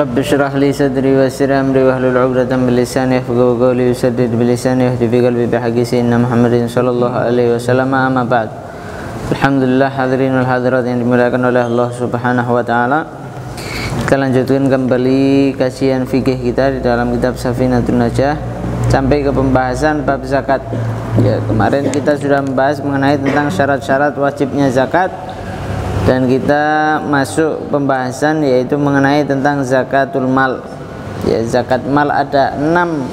Rabbi shrah li sadri wa yassir amri wahlul 'uqdatam min lisani yafqahu qawli yusaddid bi lisani yahdi bi qalbi bihaqqi sayyidina Muhammadin sallallahu alaihi wasallam. Amma ba'd. Alhamdulillah, hadirin wal hadirat yang dimuliakan oleh Allah Subhanahu wa taala. Kita lanjutkan kembali kajian fikih kita di dalam kitab Safinatun Najah sampai ke pembahasan bab zakat. Ya, kemarin kita sudah membahas mengenai tentang syarat-syarat wajibnya zakat. Dan kita masuk pembahasan yaitu mengenai tentang zakatul mal. Ya, zakat mal ada 6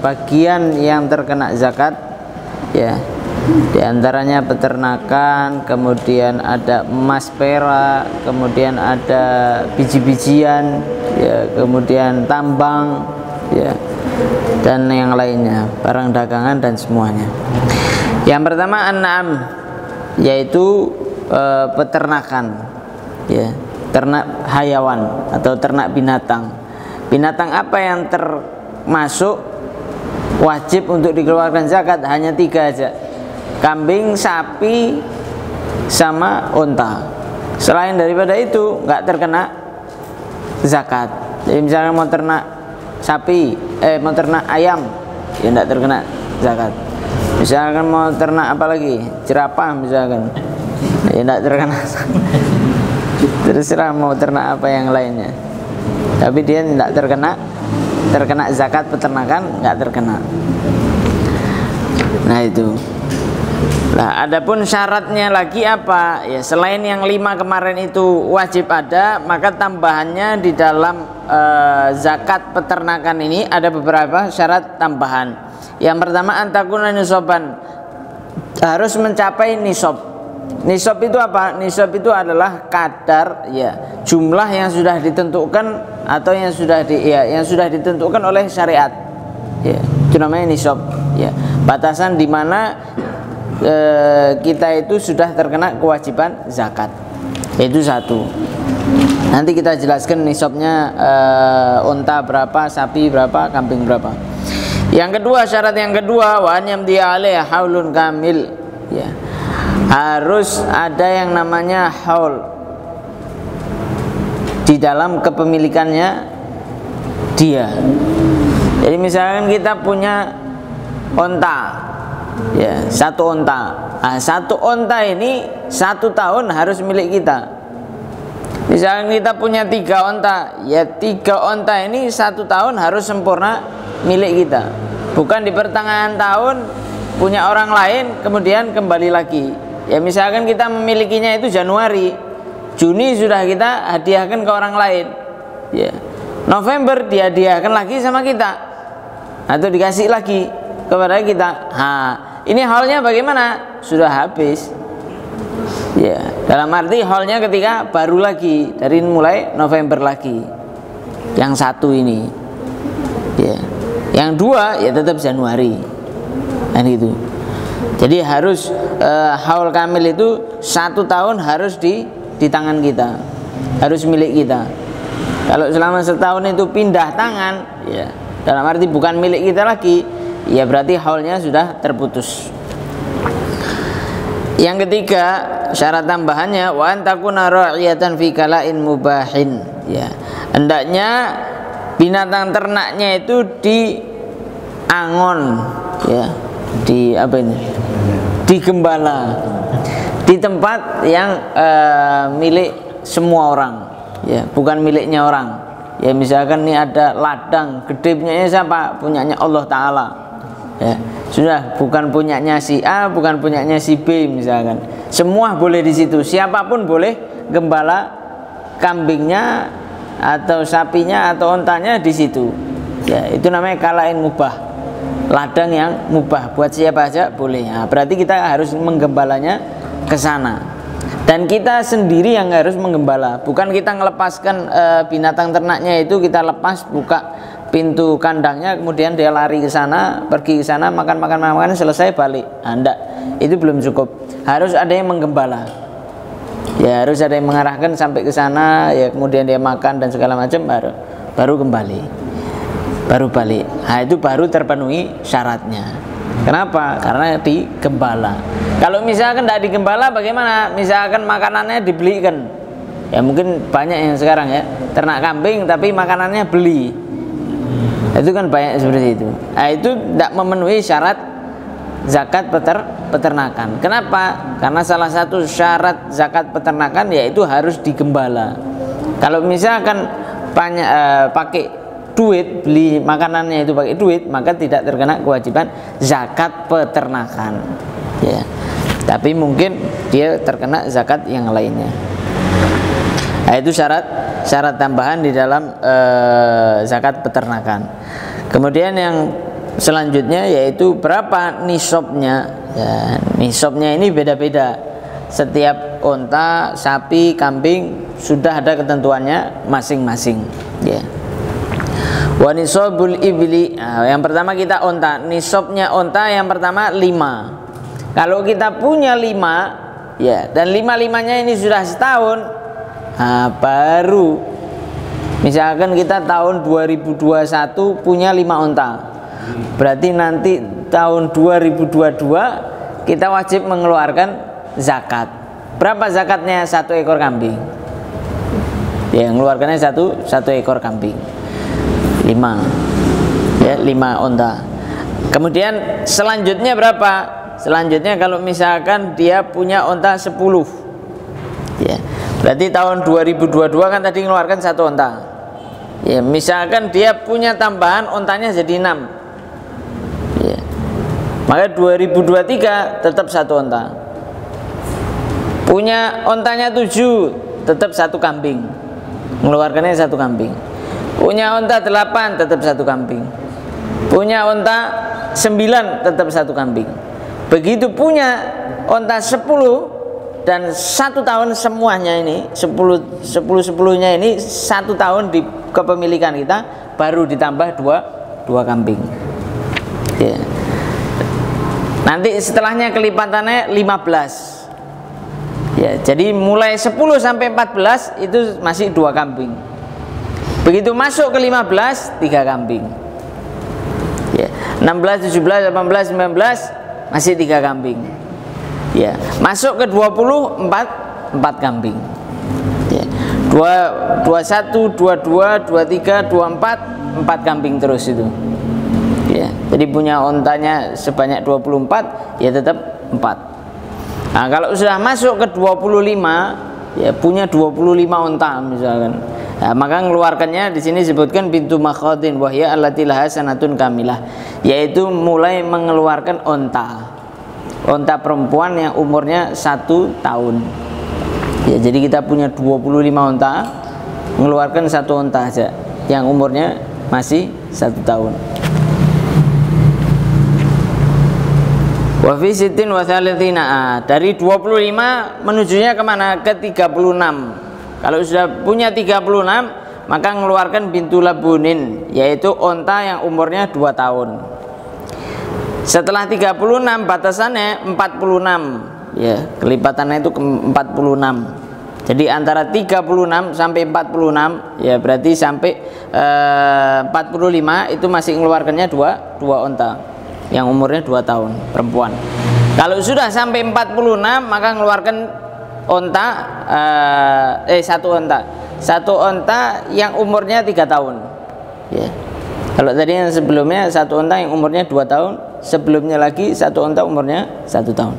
bagian yang terkena zakat. Ya, di antaranya peternakan, kemudian ada emas perak, kemudian ada biji-bijian, ya, kemudian tambang, ya, dan yang lainnya, barang dagangan dan semuanya. Yang pertama an-na'am, yaitu peternakan, ya, ternak hayawan atau ternak binatang. Binatang apa yang termasuk wajib untuk dikeluarkan zakat? Hanya 3 aja: kambing, sapi, sama unta. Selain daripada itu nggak terkena zakat. Jadi misalnya mau ternak sapi, mau ternak ayam, ya nggak terkena zakat. Misalkan mau ternak apa lagi, jerapah misalkan, ya tidak terkena. Terserah mau ternak apa yang lainnya, tapi dia tidak terkena zakat peternakan, nggak terkena. Nah itu. Nah, adapun syaratnya lagi apa? Ya, selain yang 5 kemarin itu wajib ada, maka tambahannya di dalam zakat peternakan ini ada beberapa syarat tambahan. Yang pertama, antakuna nisoban, harus mencapai nisob. Nisob itu apa? Nisob itu adalah kadar, ya, jumlah yang sudah ditentukan atau yang sudah ditentukan oleh syariat. Ya, itu namanya nisob. Ya, batasan di mana kita itu sudah terkena kewajiban zakat. Itu 1. Nanti kita jelaskan nisobnya, unta berapa, sapi berapa, kambing berapa. Yang kedua, syarat yang kedua, wa an yamdi alaiha haulun kamil. Ya, harus ada yang namanya haul di dalam kepemilikannya dia. Jadi misalkan kita punya onta, ya, 1 onta. Nah, 1 onta ini 1 tahun harus milik kita. Misalkan kita punya 3 onta, ya 3 onta ini 1 tahun harus sempurna milik kita. Bukan di pertengahan tahun punya orang lain kemudian kembali lagi. Ya, misalkan kita memilikinya itu Januari, Juni sudah kita hadiahkan ke orang lain, ya, November dihadiahkan lagi sama kita atau dikasih lagi kepada kita. Ini haulnya bagaimana? Sudah habis. Ya, dalam arti haulnya ketika baru lagi dari mulai November lagi. Yang 1 ini. Ya. Yang 2 ya tetap Januari. Kan gitu. Jadi harus haul kamil itu 1 tahun harus di tangan kita. Harus milik kita. Kalau selama setahun itu pindah tangan, ya, dalam arti bukan milik kita lagi, ya berarti haulnya sudah terputus. Yang ketiga, syarat tambahannya wa antakuna ra'iyatan fi kala'in mubahin. Ya, hendaknya binatang ternaknya itu di angon, ya, di apa ini? Digembala di tempat yang milik semua orang, ya, bukan miliknya orang. Ya, misalkan ini ada ladang gede, punyanya siapa? Punyanya Allah Ta'ala. Ya, sudah, bukan punyanya si A, bukan punyanya si B misalkan. Semua boleh di situ. Siapapun boleh gembala kambingnya atau sapinya atau ontanya di situ. Ya, itu namanya kalain mubah. Ladang yang mubah buat siapa aja boleh. Nah, berarti kita harus menggembalanya ke sana. Dan kita sendiri yang harus menggembala, bukan kita melepaskan binatang ternaknya itu, kita lepas, buka pintu kandangnya, kemudian dia lari ke sana, pergi ke sana, makan, selesai balik. Enggak, itu belum cukup. Harus ada yang menggembala. Ya, harus ada yang mengarahkan sampai ke sana, ya, kemudian dia makan dan segala macam, baru kembali, baru balik. Nah, itu baru terpenuhi syaratnya. Kenapa? Karena digembala. Kalau misalkan tidak digembala bagaimana? Misalkan makanannya dibelikan, Ya mungkin banyak yang sekarang ya, ternak kambing tapi makanannya beli. Itu kan banyak seperti itu. Nah, itu tidak memenuhi syarat zakat peternakan. Kenapa? Karena salah satu syarat zakat peternakan yaitu harus digembala. Kalau misalkan pakai duit, beli makanannya itu pakai duit, maka tidak terkena kewajiban zakat peternakan. Ya. Tapi mungkin dia terkena zakat yang lainnya. Nah, itu syarat tambahan di dalam zakat peternakan. Kemudian yang selanjutnya yaitu berapa nisabnya. Ya, nisabnya ini beda-beda. Setiap unta, sapi, kambing sudah ada ketentuannya masing-masing. Ya. Wa nisabul ibli. Nah, yang pertama kita unta. Nisabnya unta yang pertama 5. Kalau kita punya 5, ya, dan 5-5-nya ini sudah setahun, nah, baru misalkan kita tahun 2021 punya 5 unta, berarti nanti tahun 2022 kita wajib mengeluarkan zakat. Berapa zakatnya satu ekor kambing? Ya, mengeluarkannya satu ekor kambing 5, ya, 5 unta. Kemudian selanjutnya berapa? Selanjutnya kalau misalkan dia punya unta 10, ya, berarti tahun 2022 kan tadi mengeluarkan satu unta. Ya, misalkan dia punya tambahan untanya jadi 6, ya, maka 2023 tetap satu unta. Punya untanya 7, tetap satu kambing, mengeluarkannya satu kambing. Punya unta 8, tetap satu kambing. Punya unta 9, tetap satu kambing. Begitu punya unta 10 dan 1 tahun semuanya ini 10-10-nya ini 1 tahun di kepemilikan kita, baru ditambah dua kambing. Ya. Nanti setelahnya kelipatannya 15. Ya, jadi mulai 10 sampai 14 itu masih 2 kambing. Begitu masuk ke 15, 3 kambing. Ya, 16, 17, 18, 19 masih 3 kambing. Ya, masuk ke 20 4 kambing. Ya. 21, 22, 23, 24 4 kambing terus itu. Ya, jadi punya untanya sebanyak 24, ya tetap 4. Nah, kalau sudah masuk ke 25, ya punya 25 unta misalkan. Nah, maka mengeluarkannya di sini disebutkan bintu makhadin wahya allati laha sanatun kamilah, yaitu mulai mengeluarkan unta perempuan yang umurnya 1 tahun. Ya, jadi kita punya 25 unta, mengeluarkan 1 unta saja yang umurnya masih 1 tahun. Wa fi sittin wa thalathina, dari 25 menujunya kemana? Ke 36. Kalau sudah punya 36, maka mengeluarkan bintu labunin, yaitu unta yang umurnya 2 tahun. Setelah 36 batasannya 46, ya, kelipatannya itu ke 46. Jadi antara 36 sampai 46, ya berarti sampai 45 itu masih mengeluarkannya dua unta yang umurnya 2 tahun perempuan. Kalau sudah sampai 46 maka mengeluarkan unta satu unta yang umurnya 3 tahun. Ya. Kalau tadi yang sebelumnya 1 unta yang umurnya 2 tahun, sebelumnya lagi 1 unta umurnya 1 tahun.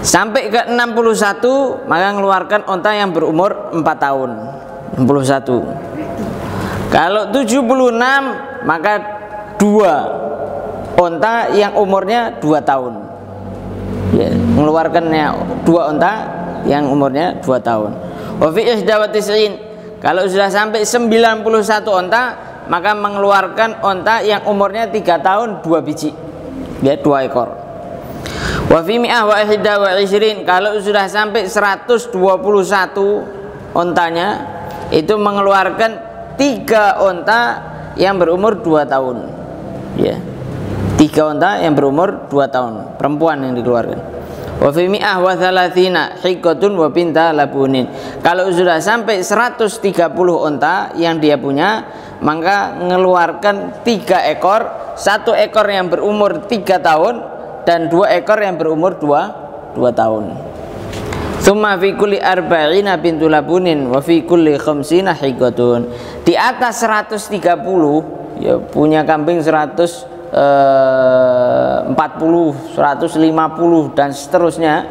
Sampai ke 61 maka mengeluarkan unta yang berumur 4 tahun. 61. Kalau 76 maka 2 unta yang umurnya 2 tahun. Ya, mengeluarkannya 2 unta yang umurnya 2 tahun. Wa fi ihda wa tis'in, kalau sudah sampai 91 unta maka mengeluarkan unta yang umurnya 3 tahun 2 biji, ya, 2 ekor. Wa fi mi'ah wa ihda wa isrin, kalau sudah sampai 121 untanya itu mengeluarkan 3 unta yang berumur 2 tahun, ya, 3 unta yang berumur 2 tahun perempuan yang dikeluarkan. Wa fi mi'ah wa thalathina hiqqatun wa binta labunin, kalau sudah sampai 130 unta yang dia punya maka mengeluarkan 3 ekor, 1 ekor yang berumur 3 tahun dan 2 ekor yang berumur 2 tahun. Tsumma fi kulli arba'ina bintu labunin wa fi kulli khamsina hiqatun. Di atas 130 ya punya kambing 140, 150 dan seterusnya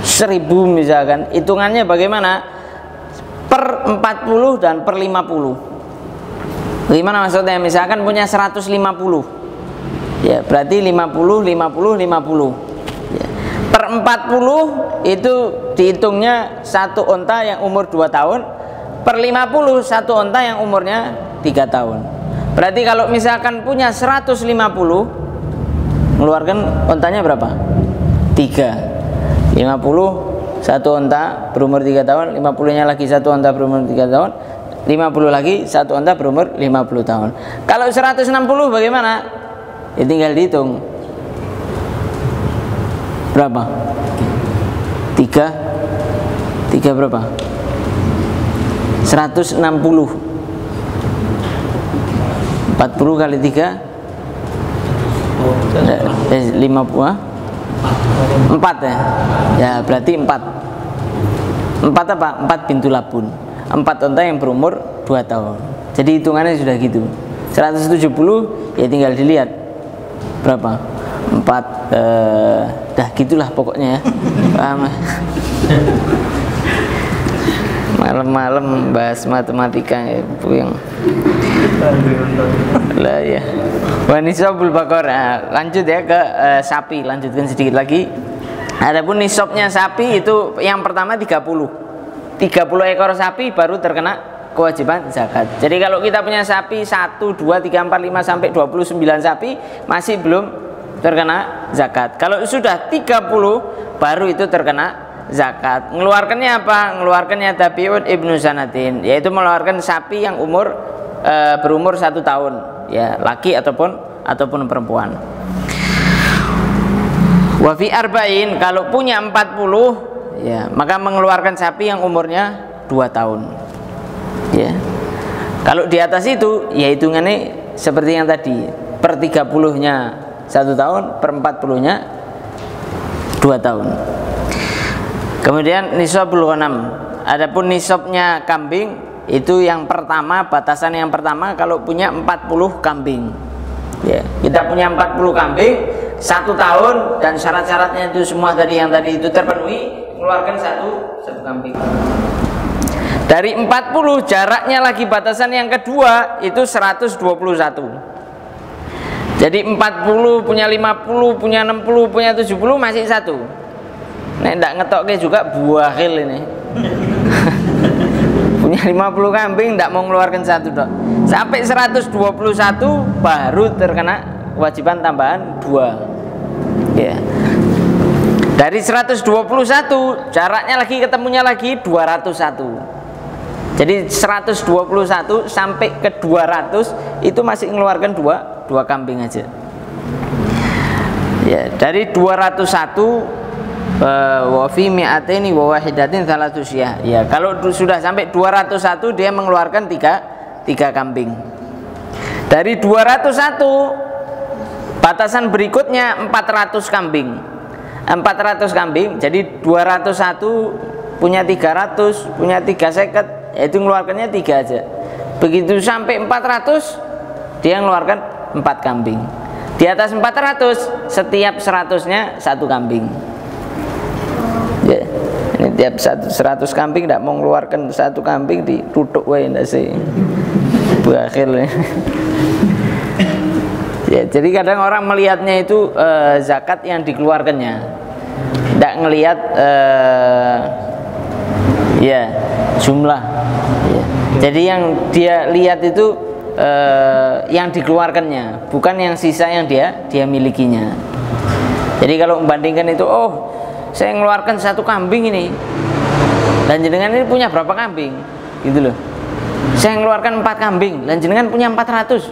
1000 misalkan. Hitungannya bagaimana? Per 40 dan per 50. Bagaimana maksudnya? Misalkan punya 150. Ya, berarti 50 50 50. Ya. Per 40 itu dihitungnya satu onta yang umur 2 tahun. Per 50 satu onta yang umurnya 3 tahun. Berarti kalau misalkan punya 150, mengeluarkan ontanya berapa? 3. 50 satu onta berumur 3 tahun, 50-nya lagi satu onta berumur 3 tahun, 50 lagi satu onta berumur 50 tahun. Kalau 160 bagaimana? Ya tinggal dihitung. Berapa? 3 berapa? 160. 40 kali 3 50 4 ya. Ya berarti 4 apa? 4 bintu labun. 4 onta yang berumur 2 tahun. Jadi hitungannya sudah gitu. 170 ya tinggal dilihat berapa? 4 dah gitulah pokoknya ya. Paham? Malam-malam bahas matematika ya, yang lah ya. Wa nisabul baqarah. Lanjut ya ke sapi, lanjutkan sedikit lagi. Adapun nisabnya sapi itu yang pertama 30 ekor sapi baru terkena kewajiban zakat. Jadi kalau kita punya sapi 1, 2, 3, 4, 5 sampai 29 sapi masih belum terkena zakat. Kalau sudah 30 baru itu terkena zakat. Mengeluarkannya apa? Mengeluarkannya tabi'un ibnu sanatin, yaitu mengeluarkan sapi yang berumur 1 tahun, ya, laki ataupun perempuan. Wa fi arba'in, kalau punya 40, ya, maka mengeluarkan sapi yang umurnya 2 tahun. Ya. Kalau di atas itu, ya hitungannya seperti yang tadi, per 30-nya 1 tahun, per 40-nya 2 tahun. Kemudian nisabul ghanam. Adapun nisabnya kambing itu yang pertama, batasan yang pertama kalau punya 40 kambing. Ya, kita punya 40 kambing 1 tahun dan syarat-syaratnya itu semua yang tadi itu terpenuhi, mengeluarkan satu kambing. Dari 40 jaraknya lagi batasan yang kedua itu 121. Jadi 40 punya 50 punya 60 punya 70 masih 1. Nek ndak ngetokke juga buahil ini. Punya 50 kambing ndak mau mengeluarkan 1 dok. Sampai 121 baru terkena kewajiban tambahan 2. Ya. Dari 121 jaraknya lagi ketemunya lagi 201. Jadi 121 sampai ke 200 itu masih mengeluarkan 2 kambing aja. Ya, dari 201 wa fi mi'ataini wa wahidatin salatu syah. Ya, kalau sudah sampai 201 dia mengeluarkan 3 kambing. Dari 201 batasan berikutnya 400 kambing. 400 kambing, jadi 201 punya 300, punya 350, yaitu mengeluarkannya 3 aja. Begitu sampai 400 dia mengeluarkan 4 kambing. Di atas 400 setiap 100-nya 1 kambing. Ya, ini tiap 100 kambing tidak mau mengeluarkan 1 kambing ditutup wae ndak sih. Berakhir. Ya, jadi kadang orang melihatnya itu zakat yang dikeluarkannya, tidak ngelihat ya jumlah. Ya. Jadi yang dia lihat itu yang dikeluarkannya, bukan yang sisa yang dia milikinya. Jadi kalau membandingkan itu, oh saya mengeluarkan 1 kambing ini, dan jenengan ini punya berapa kambing, gitu loh. Saya mengeluarkan 4 kambing, dan jenengan punya 400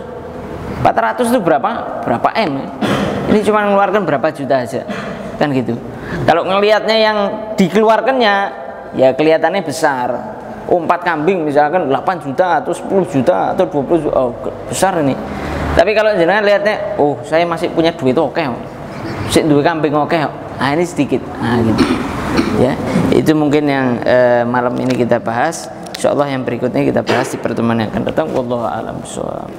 itu berapa M? Ini cuma mengeluarkan berapa juta aja, kan gitu. Kalau ngelihatnya yang dikeluarkannya, ya kelihatannya besar. Oh 4 kambing misalkan 8 juta atau 10 juta atau 20 juta, oh besar ini. Tapi kalau jenengan lihatnya, oh saya masih punya duit oke, masih 2 kambing oke, nah ini sedikit, nah gitu. Ya, itu mungkin yang malam ini kita bahas. Insyaallah yang berikutnya kita bahas di pertemuan yang akan datang. Wallahu a'lam bishawab.